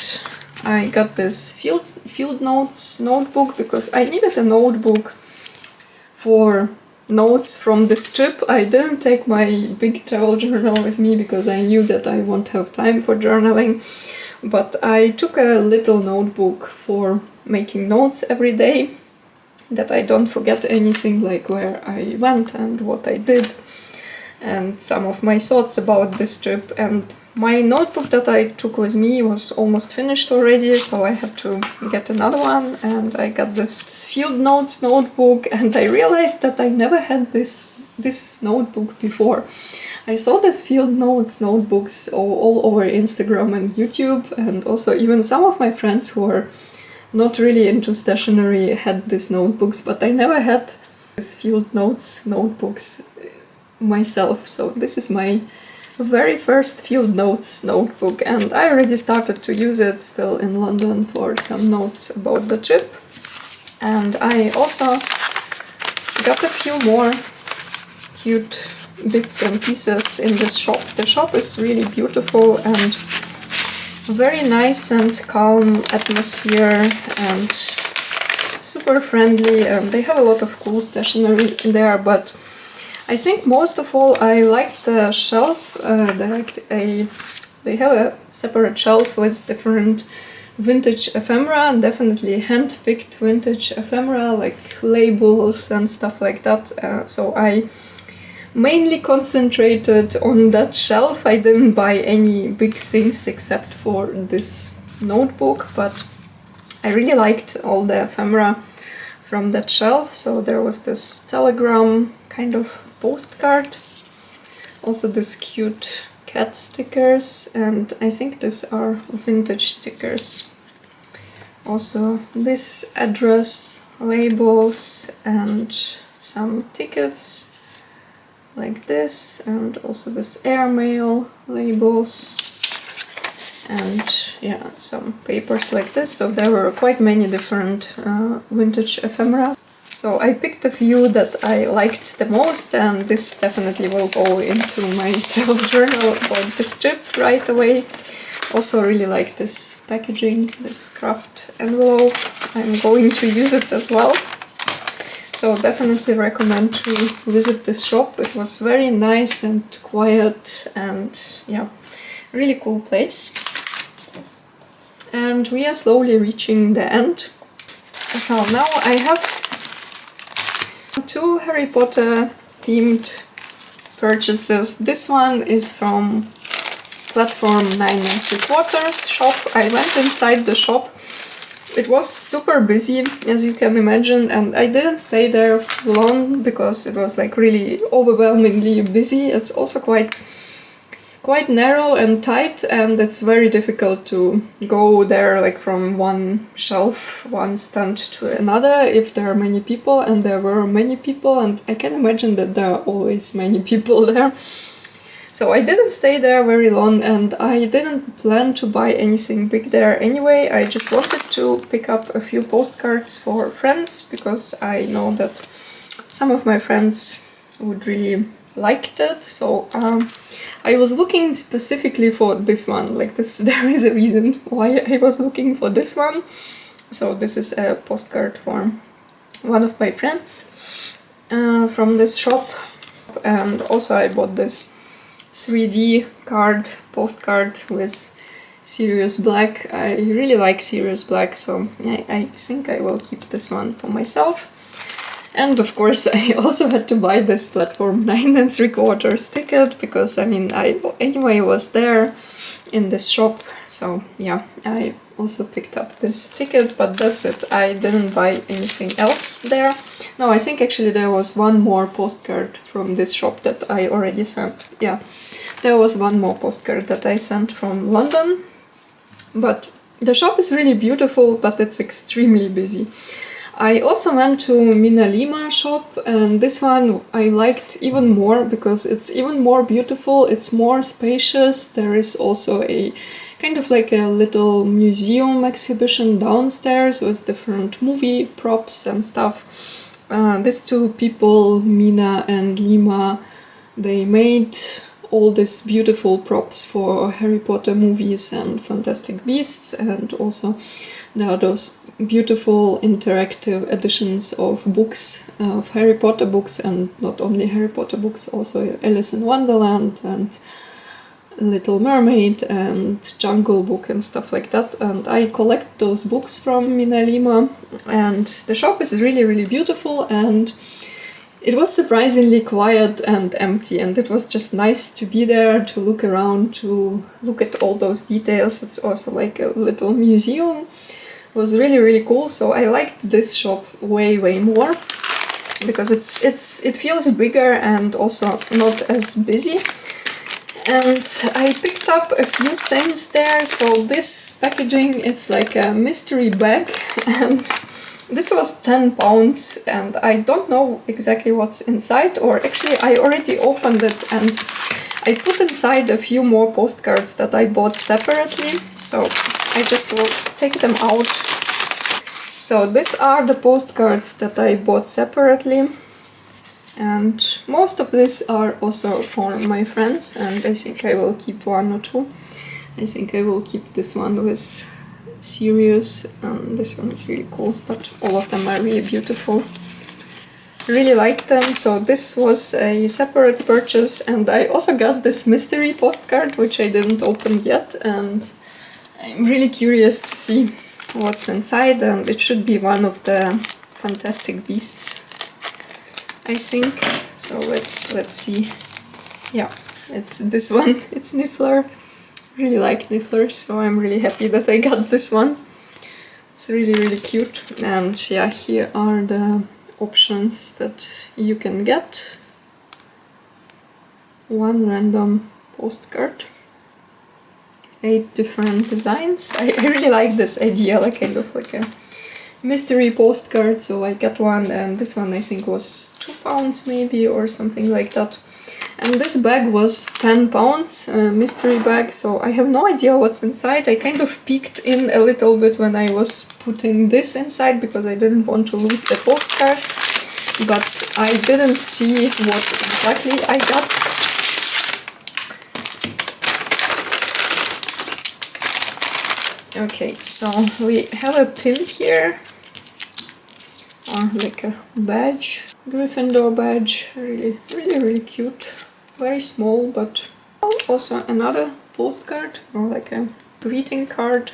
I got this field notes notebook because I needed a notebook for notes from this trip. I didn't take my big travel journal with me because I knew that I won't have time for journaling, but I took a little notebook for making notes every day, that I don't forget anything, like where I went and what I did and some of my thoughts about this trip. And my notebook that I took with me was almost finished already, so I had to get another one, and I got this field notes notebook, and I realized that I never had this notebook before. I saw these field notes notebooks all over Instagram and YouTube, and also even some of my friends who are not really into stationery had these notebooks, but I never had these field notes notebooks. myself. So this is my very first field notes notebook, and I already started to use it still in London for some notes about the trip. And I also got a few more cute bits and pieces in this shop. The shop is really beautiful and very nice and calm atmosphere and super friendly, and they have a lot of cool stationery in there, but I think most of all I like the shelf. They have a separate shelf with different vintage ephemera, and definitely hand-picked vintage ephemera, like labels and stuff like that. So I mainly concentrated on that shelf. I didn't buy any big things except for this notebook, but I really liked all the ephemera from that shelf. So there was this telegram kind of postcard, also this cute cat stickers, and I think these are vintage stickers. Also this address labels and some tickets like this, and also this airmail labels, and yeah, some papers like this. So there were quite many different vintage ephemera. So I picked a few that I liked the most, and this definitely will go into my travel journal about this trip right away. Also really like this packaging, this craft envelope. I'm going to use it as well. So definitely recommend to visit this shop. It was very nice and quiet, and yeah, really cool place. And we are slowly reaching the end. So now I have two Harry Potter themed purchases. This one is from platform 9 3/4 shop. I went inside the shop. It was super busy, as you can imagine, and I didn't stay there long because it was like really overwhelmingly busy. It's also quite narrow and tight, and it's very difficult to go there like from one shelf, one stand to another if there are many people, and there were many people, and I can imagine that there are always many people there. So I didn't stay there very long, and I didn't plan to buy anything big there anyway. I just wanted to pick up a few postcards for friends, because I know that some of my friends would really like it. So I was looking specifically for this one, like this. There is a reason why I was looking for this one. So this is a postcard for one of my friends from this shop, and also I bought this 3D postcard with Sirius Black. I really like Sirius Black, so I think I will keep this one for myself. And of course I also had to buy this platform 9 3/4 ticket, because I mean I anyway was there in this shop, so yeah, I also picked up this ticket, but that's it. I didn't buy anything else there. No, I think actually there was one more postcard from this shop that I already sent. Yeah, there was one more postcard that I sent from London, but the shop is really beautiful, but it's extremely busy. I also went to MinaLima shop, and this one I liked even more because it's even more beautiful, it's more spacious. There is also a kind of like a little museum exhibition downstairs with different movie props and stuff. These two people, Mina and Lima, they made all these beautiful props for Harry Potter movies and Fantastic Beasts, and also there are those beautiful interactive editions of books, of Harry Potter books, and not only Harry Potter books, also Alice in Wonderland and Little Mermaid and Jungle Book and stuff like that. And I collect those books from MinaLima, and the shop is really, really beautiful, and it was surprisingly quiet and empty, and it was just nice to be there, to look around, to look at all those details. It's also like a little museum. It was really, really cool. So I liked this shop way, way more because it feels bigger and also not as busy. And I picked up a few things there. So this packaging, it's like a mystery bag, and this was £10 and I don't know exactly what's inside, or actually I already opened it and I put inside a few more postcards that I bought separately, so I just will take them out. So these are the postcards that I bought separately, and most of these are also for my friends, and I think I will keep one or two. I think I will keep this one with Sirius, and this one is really cool, but all of them are really beautiful. Really like them, so this was a separate purchase, and I also got this mystery postcard which I didn't open yet, and I'm really curious to see what's inside, and it should be one of the Fantastic Beasts, I think. So let's see. Yeah, it's this one. It's Niffler. Really like Nifflers, so I'm really happy that I got this one. It's really cute. And yeah, here are the options that you can get. One random postcard, 8 different designs. I really like this idea, like kind of like a mystery postcard, so I got one, and this one I think was £2 maybe or something like that. And this bag was £10, a mystery bag, so I have no idea what's inside. I kind of peeked in a little bit when I was putting this inside because I didn't want to lose the postcards, but I didn't see what exactly I got. Okay, so we have a pin here, or like a badge, Gryffindor badge, really cute. Very small, but also another postcard, or like a greeting card.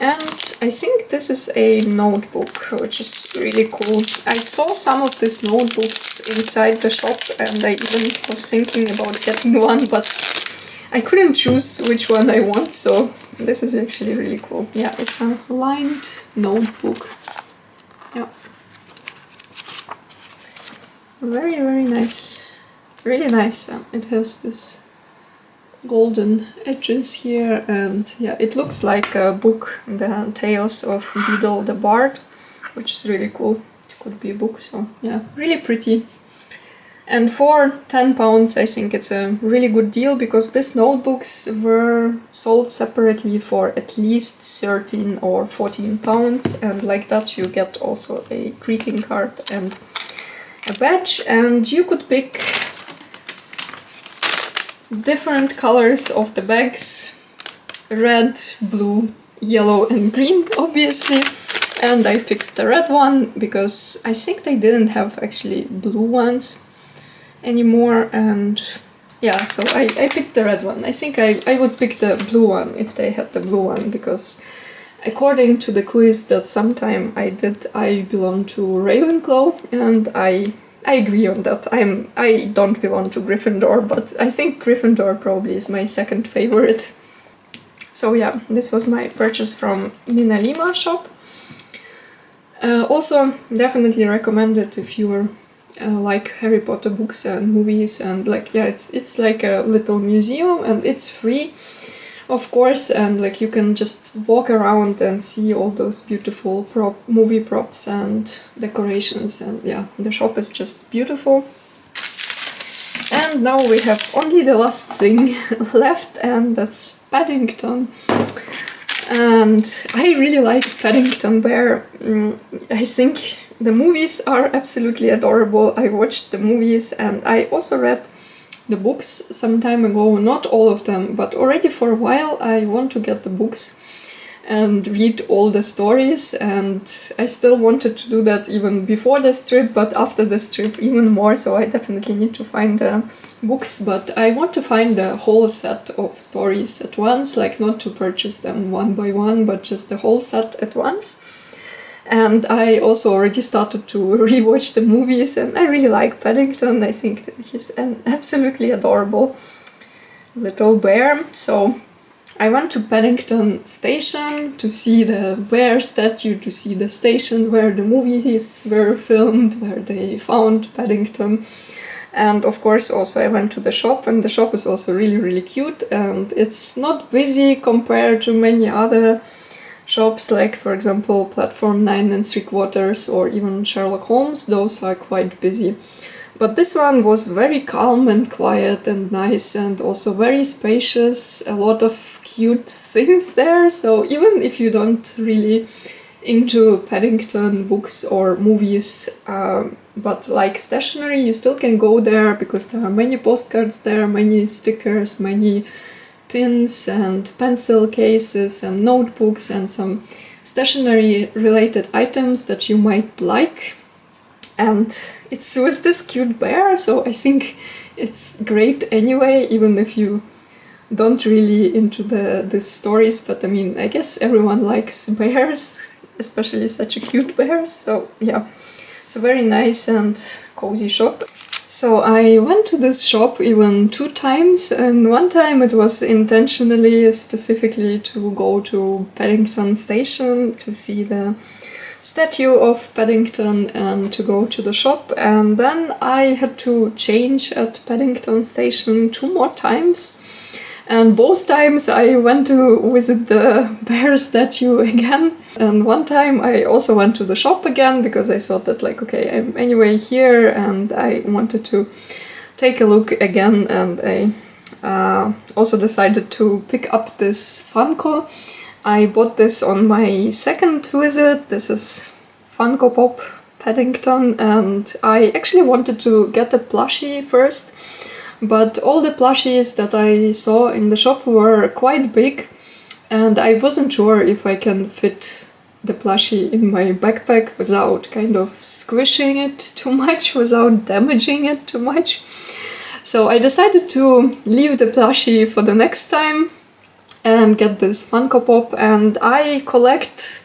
And I think this is a notebook, which is really cool. I saw some of these notebooks inside the shop, and I even was thinking about getting one, but I couldn't choose which one I want, so this is actually really cool. Yeah, it's a lined notebook. Yeah. Very nice. Really nice. It has this golden edges here, and yeah, it looks like a book, The Tales of Beedle the Bard, which is really cool. It could be a book, so yeah, really pretty. And for £10 I think it's a really good deal, because these notebooks were sold separately for at least 13 or 14 pounds, and like that you get also a greeting card and a badge, and you could pick different colors of the bags: red, blue, yellow and green, obviously. And I picked the red one because I think they didn't have actually blue ones anymore, and yeah, so I picked the red one. I think I would pick the blue one if they had the blue one, because according to the quiz that sometime I did, I belong to Ravenclaw, and I agree on that. I don't belong to Gryffindor, but I think Gryffindor probably is my second favorite. So yeah, this was my purchase from MinaLima shop. Also, definitely recommend it if you're like Harry Potter books and movies, and like, yeah, it's like a little museum, and it's free, of course, and like you can just walk around and see all those beautiful movie props and decorations, and yeah, the shop is just beautiful. And now we have only the last thing left, and that's Paddington. And I really like Paddington Bear. I think the movies are absolutely adorable. I watched the movies, and I also read the books some time ago. Not all of them, but already for a while I want to get the books and read all the stories, and I still wanted to do that even before this trip, but after this trip even more, so I definitely need to find the books. But I want to find the whole set of stories at once, like not to purchase them one by one, but just the whole set at once. And I also already started to rewatch the movies, and I really like Paddington. I think that he's an absolutely adorable little bear. So I went to Paddington Station to see the bear statue, to see the station where the movies were filmed, where they found Paddington. And of course also I went to the shop, and the shop is also really cute, and it's not busy compared to many other shops like, for example, Platform 9 and 3/4 or even Sherlock Holmes. Those are quite busy. But this one was very calm and quiet and nice, and also very spacious, a lot of cute things there. So even if you don't really into Paddington books or movies, but like stationery, you still can go there because there are many postcards there, many stickers, many pins and pencil cases and notebooks and some stationery related items that you might like. And it's with this cute bear, so I think it's great anyway, even if you don't really into the stories. But I mean, I guess everyone likes bears, especially such a cute bear. So yeah, it's a very nice and cozy shop. So I went to this shop even 2 times, and one time it was intentionally, specifically to go to Paddington Station to see the statue of Paddington and to go to the shop. And then I had to change at Paddington Station 2 more times. And both times I went to visit the bear statue again. And one time I also went to the shop again because I thought that, like, okay, I'm anyway here and I wanted to take a look again. And I also decided to pick up this Funko. I bought this on my second visit. This is Funko Pop Paddington, and I actually wanted to get a plushie first. But all the plushies that I saw in the shop were quite big, and I wasn't sure if I can fit the plushie in my backpack without kind of squishing it too much, without damaging it too much. So I decided to leave the plushie for the next time and get this Funko Pop. And I collect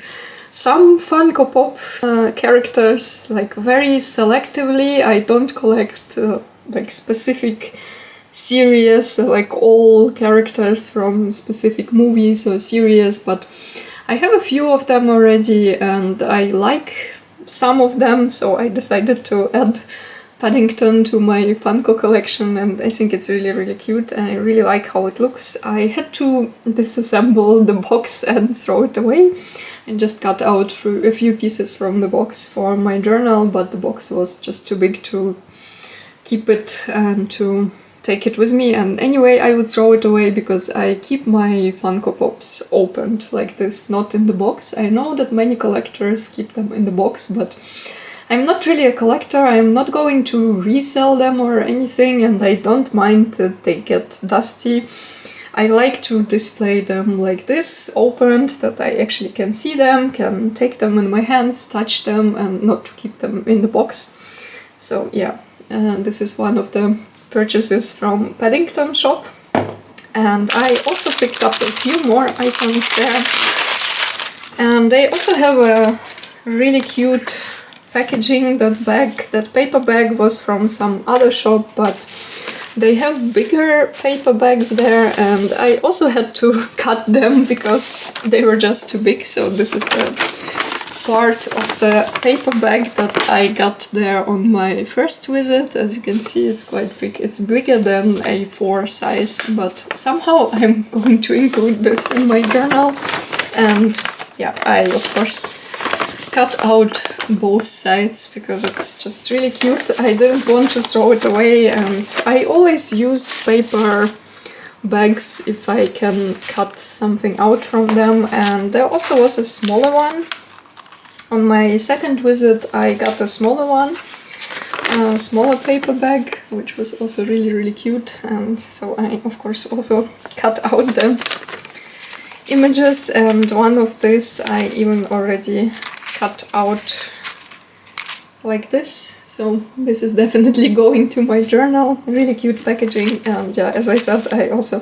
some Funko Pop characters, like, very selectively. I don't collect like specific series, like all characters from specific movies or series, but I have a few of them already and I like some of them, so I decided to add Paddington to my Funko collection, and I think it's really, really cute. I really like how it looks. I had to disassemble the box and throw it away and just cut out a few pieces from the box for my journal, but the box was just too big to keep it and to take it with me. And anyway, I would throw it away because I keep my Funko Pops opened like this, not in the box. I know that many collectors keep them in the box, but I'm not really a collector. I'm not going to resell them or anything, and I don't mind that they get dusty. I like to display them like this, opened, that I actually can see them, can take them in my hands, touch them, and not to keep them in the box. So yeah. This is one of the purchases from Paddington Shop. And I also picked up a few more items there. And they also have a really cute packaging. That paper bag was from some other shop, but they have bigger paper bags there, and I also had to cut them because they were just too big. So this is a part of the paper bag that I got there on my first visit. As you can see, it's quite big. It's bigger than A4 size, but somehow I'm going to include this in my journal. And yeah, I of course cut out both sides because it's just really cute. I didn't want to throw it away, and I always use paper bags if I can cut something out from them. And there also was a smaller one. On my second visit I got a smaller one, a smaller paper bag, which was also really, really cute. And so I of course also cut out the images, and one of these I even already cut out like this. So this is definitely going to my journal. Really cute packaging. And yeah, as I said, I also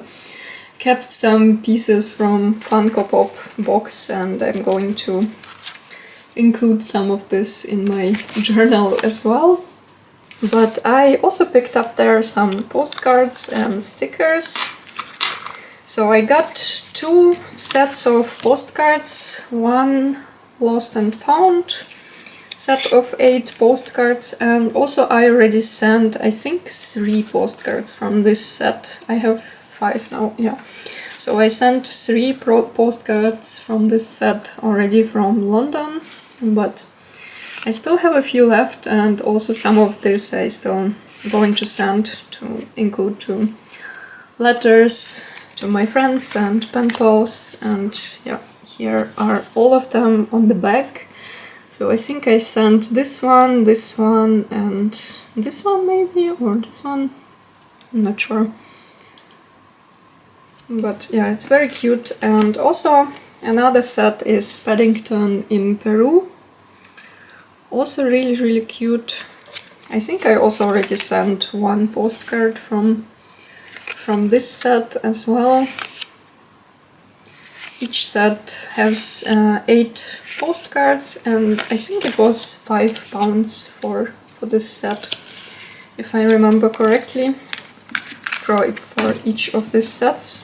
kept some pieces from Funko Pop box, and I'm going to include some of this in my journal as well. But I also picked up there some postcards and stickers. So I got 2 sets of postcards, one lost and found set of 8 postcards, and also I already sent, I think, 3 postcards from this set. I have 5 now, yeah. So I sent 3 postcards from this set already from London, but I still have a few left, and also some of this I still going to send to include to letters to my friends and pen pals. And yeah, here are all of them on the back. So I think I sent this one, and this one maybe, or this one, I'm not sure. But yeah, it's very cute. And also another set is Paddington in Peru. Also really cute. I think I also already sent 1 postcard from this set as well. Each set has 8 postcards, and I think it was £5 for this set, if I remember correctly, for each of these sets.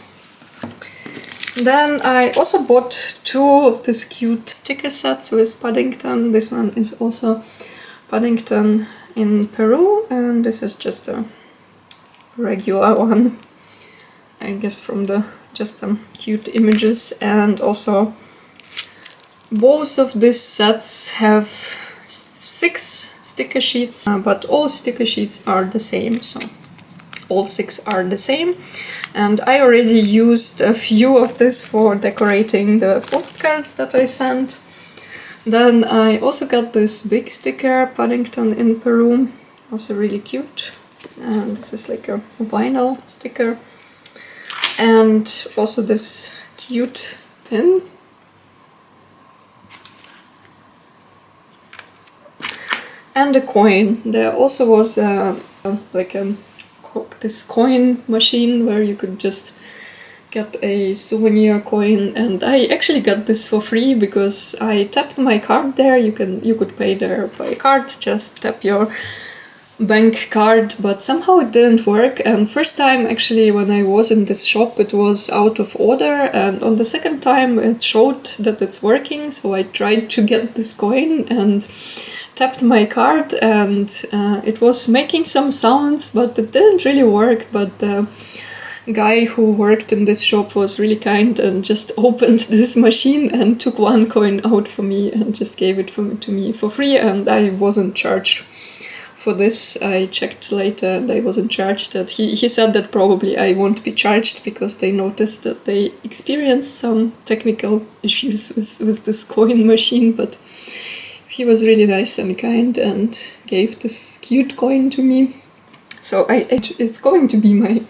Then I also bought 2 of these cute sticker sets with Paddington. This one is also Paddington in Peru, and this is just a regular one, I guess, from just some cute images. And also both of these sets have 6 sticker sheets, but all sticker sheets are the same, so all 6 are the same. And I already used a few of this for decorating the postcards that I sent. Then I also got this big sticker, Paddington in Peru, also really cute. And this is like a vinyl sticker. And also this cute pin. And a coin. There also was this coin machine where you could just get a souvenir coin, and I actually got this for free because I tapped my card there. You could pay there by card, just tap your bank card, but somehow it didn't work. And first time actually when I was in this shop it was out of order, and on the second time it showed that it's working, so I tried to get this coin and tapped my card, and it was making some sounds, but it didn't really work. But the guy who worked in this shop was really kind and just opened this machine and took 1 coin out for me and just gave it to me for free, and I wasn't charged for this. I checked later and I wasn't charged. That he said that probably I won't be charged because they noticed that they experienced some technical issues with this coin machine, but he was really nice and kind and gave this cute coin to me. So it's going to be my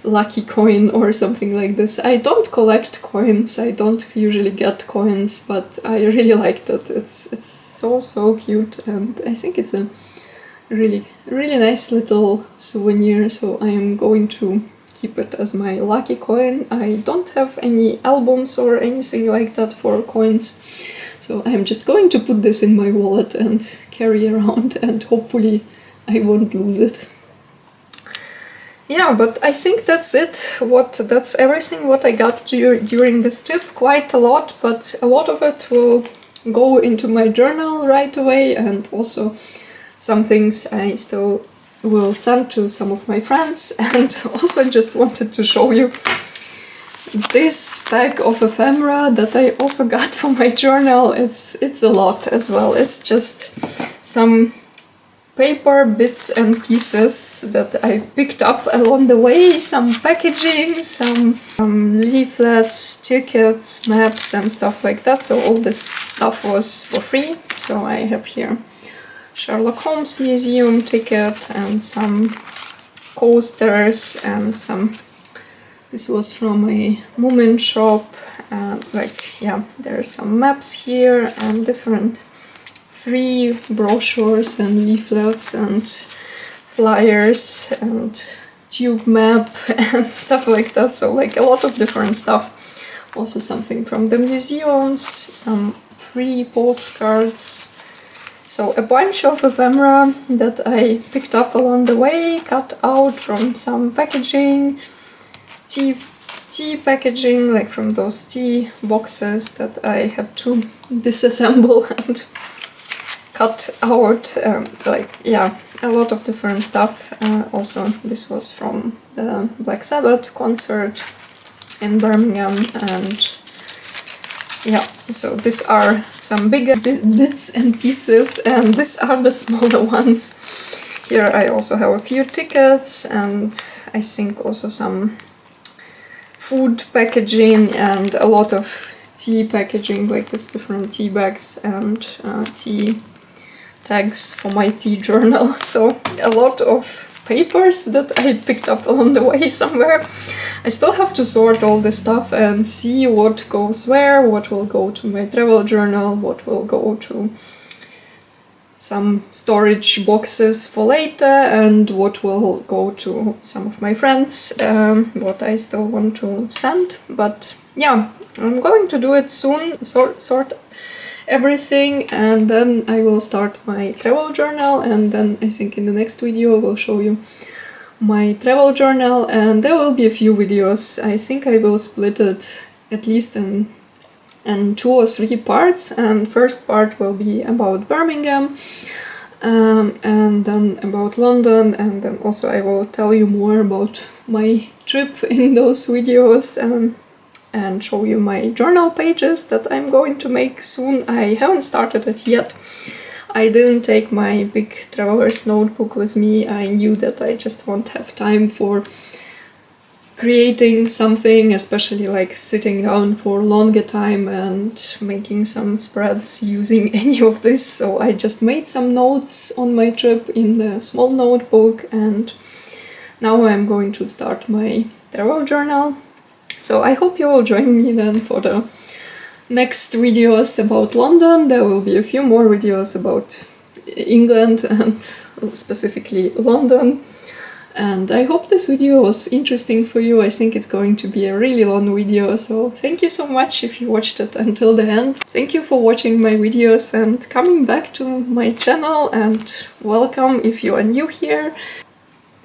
lucky coin or something like this. I don't collect coins, I don't usually get coins, but I really like that. It's so cute, and I think it's a really nice little souvenir, so I am going to keep it as my lucky coin. I don't have any albums or anything like that for coins, so I'm just going to put this in my wallet and carry around, and hopefully I won't lose it. Yeah, but I think that's it. That's everything what I got during this trip. Quite a lot, but a lot of it will go into my journal right away, and also some things I still will send to some of my friends. And also just wanted to show you this pack of ephemera that I also got for my journal. It's a lot as well. It's just some paper bits and pieces that I picked up along the way, some packaging, some leaflets, tickets, maps and stuff like that. So all this stuff was for free. So I have here Sherlock Holmes Museum ticket and some coasters and some, this was from a Moomin shop, and there's some maps here and different free brochures and leaflets and flyers and tube map and stuff like that. So like a lot of different stuff. Also something from the museums, some free postcards. So a bunch of ephemera that I picked up along the way, cut out from some packaging, tea packaging, like from those tea boxes that I had to disassemble and cut out, a lot of different stuff. Also, this was from the Black Sabbath concert, in Birmingham, and yeah, so these are some bigger bits and pieces, and these are the smaller ones. Here I also have a few tickets, and I think also some food packaging and a lot of tea packaging, like this different tea bags and tea tags for my tea journal. So a lot of papers that I picked up along the way somewhere. I still have to sort all this stuff and see what goes where, what will go to my travel journal, what will go to some storage boxes for later, and what will go to some of my friends, what I still want to send. But yeah, I'm going to do it soon, sort everything, and then I will start my travel journal, and then I think in the next video I will show you my travel journal, and there will be a few videos. I think I will split it at least in 2 or 3 parts, and first part will be about Birmingham, and then about London, and then also I will tell you more about my trip in those videos, and show you my journal pages that I'm going to make soon. I haven't started it yet. I didn't take my big traveler's notebook with me. I knew that I just won't have time for creating something, especially like sitting down for longer time and making some spreads using any of this. So I just made some notes on my trip in the small notebook, and now I'm going to start my travel journal. So I hope you will join me then for the next videos about London. There will be a few more videos about England and specifically London. And I hope this video was interesting for you. I think it's going to be a really long video, so thank you so much if you watched it until the end. Thank you for watching my videos and coming back to my channel, and welcome if you are new here.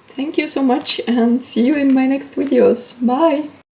Thank you so much, and see you in my next videos. Bye!